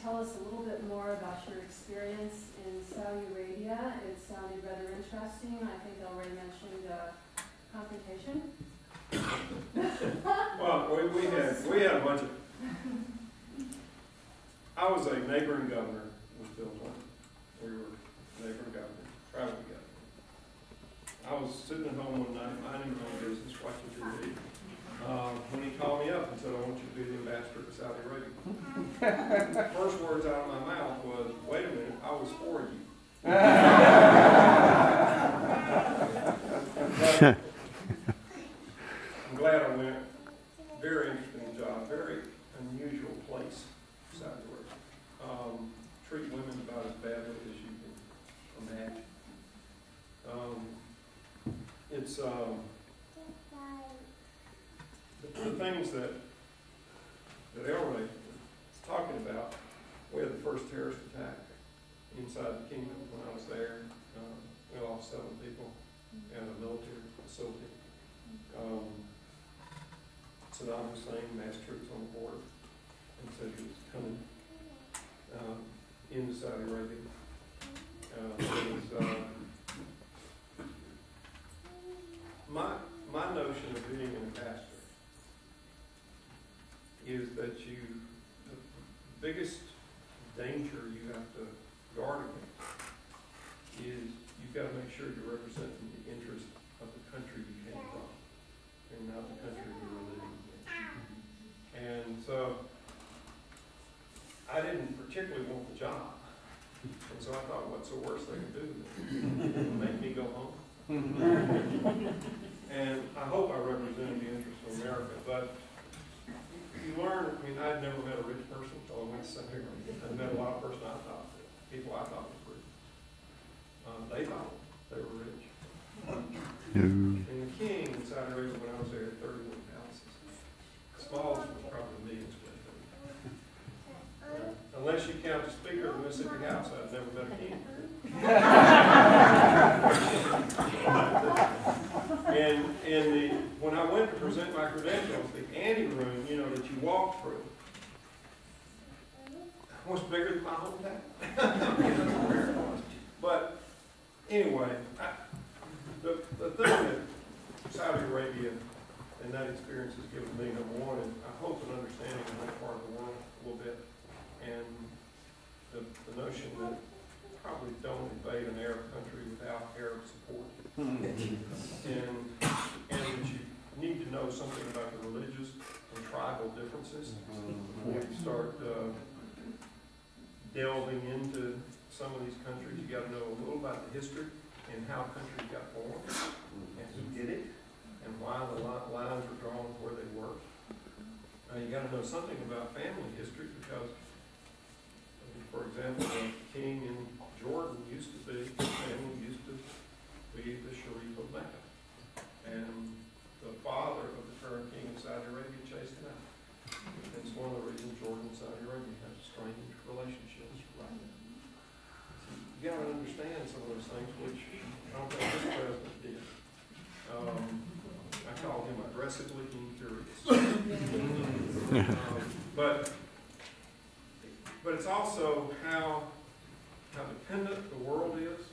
tell us a little bit more about your experience in Saudi Arabia? It sounded rather interesting. I think they already mentioned confrontation. Well, we had a bunch of. I was a neighboring governor with Pendleton. We were neighboring governor, traveling together. I was sitting at home one night, minding my own business, watching TV. When he called me up and said, "I want you to be the ambassador to Saudi Arabia." The first words out of my mouth was, "Wait a minute, I was for you." I'm glad I went. Very interesting job, very unusual place, Saudi Arabia. Treat women about as badly as you can imagine. It's the things that Ray was talking about. We had the first terrorist attack inside the kingdom when I was there. We lost 7 people in a military facility. Saddam Hussein massed troops on the border and said he was coming into Saudi Arabia. My notion of being an ambassador is that the biggest danger you have to guard against is you've got to make sure you're representing the interest of the country you came from and not the country you're living in. And so I didn't particularly want the job. And so I thought, what's the worst they can do? Make me go home. And I hope I represented the interests of America, but you learn. I mean, I'd never met a rich person until I went to Saudi Arabia. I met a lot of people I thought was rich. They thought they were rich. And the king in Saudi Arabia, when I was there, had 31 palaces. The smallest was probably a million square feet. Unless you count the Speaker of the Mississippi House, I've never met a king. And when I went to present my credentials, the anteroom, that you walk through, was bigger than my hometown. But anyway, the thing that Saudi Arabia and that experience has given me, number one, is I hope an understanding of that part of the world a little bit, and the notion that probably don't invade an Arab country without Arab support. And that you need to know something about the religious and tribal differences. Before you start delving into some of these countries, you got to know a little about the history and how countries got formed, and who did it, and why the lines were drawn where they were. You got to know something about family history because, for example, the king in Jordan used to be the Sharif of Mecca. And the father of the current king of Saudi Arabia chased him out. And it's one of the reasons Jordan and Saudi Arabia have strange relationships right now. So you got to understand some of those things, which I don't think this president did. I call him aggressively incurious. But it's also how dependent the world is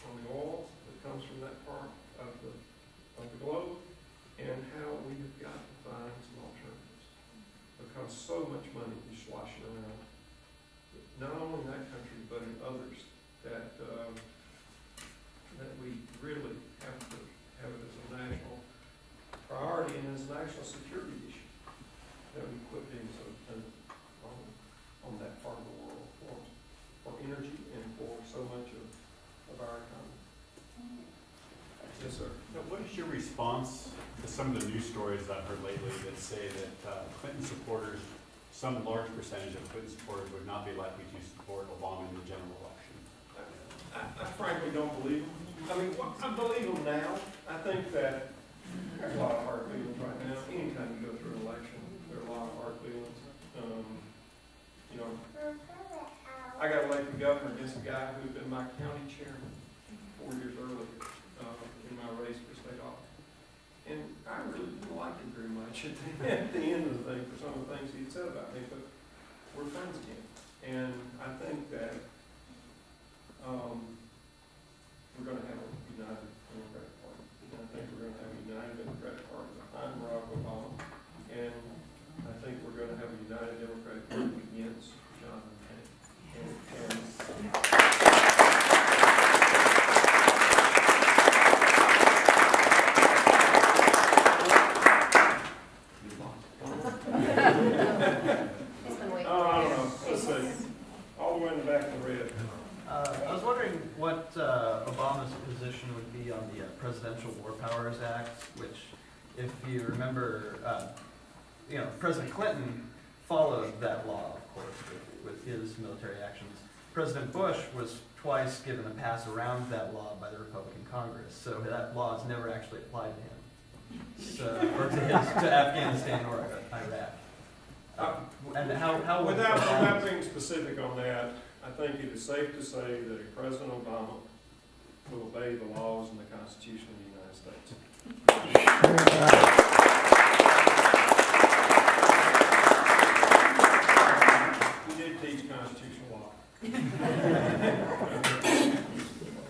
on the oil that comes from that part of the globe, and how we have got to find some alternatives. Because so much money is sloshing around, not only in that country, but in others, that we really have to have it as a national priority and as a national security issue that we quit being so dependent on that part of the world for energy and for so much of our economy. Yes, sir. Now, what is your response to some of the news stories that I've heard lately that say that Clinton supporters, some large percentage of Clinton supporters, would not be likely to support Obama in the general election? I frankly don't believe them. I mean, I believe them now. I think that there's a lot of hard feelings right now. Anytime you go through an election, there are a lot of hard feelings. I got elected governor against a guy who had been my county chairman 4 years earlier in my race for state office. And I really didn't like him very much at the end of the thing for some of the things he had said about me, but we're friends again. And I think that we're going to have a united Democratic Party. And I think we're going to have a united Democratic Party behind Barack Obama. And I think we're going to have a united Democratic Party against John McCain. I was wondering what Obama's position would be on the Presidential War Powers Act, which, if you remember, President Clinton followed that law, of course, with his military actions. President Bush was twice given a pass around that law by the Republican Congress, so that law has never actually applied to him, or to Afghanistan or Iraq. And how would without being specific on that, I think it is safe to say that President Obama will obey the laws and the Constitution of the United States. He did teach constitutional law.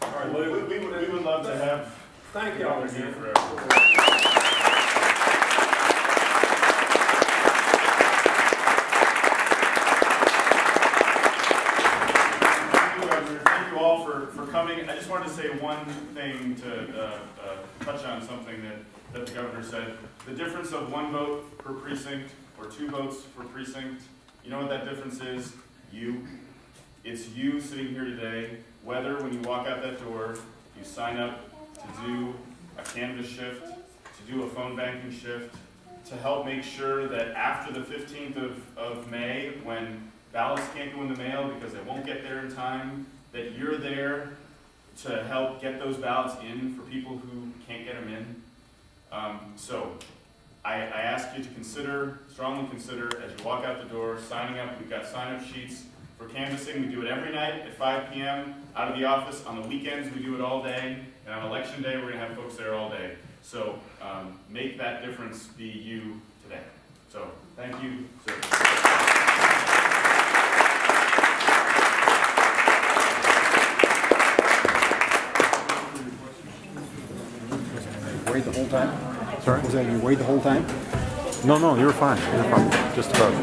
All right, Lou, we would love to have. Thank y'all again for everything. For coming. I just wanted to say one thing to touch on something that the governor said. The difference of 1 vote per precinct or 2 votes per precinct, you know what that difference is? You. It's you sitting here today, whether when you walk out that door, you sign up to do a canvas shift, to do a phone banking shift, to help make sure that after the 15th of May, when ballots can't go in the mail because they won't get there in time, that you're there to help get those ballots in for people who can't get them in. So I ask you to strongly consider, as you walk out the door, signing up. We've got sign-up sheets for canvassing. We do it every night at 5 p.m. out of the office. On the weekends, we do it all day. And on election day, we're going to have folks there all day. So make that difference be you today. So thank you, sir. Wait the whole time? Sorry? Was that you wait the whole time? No, you were fine. Just about.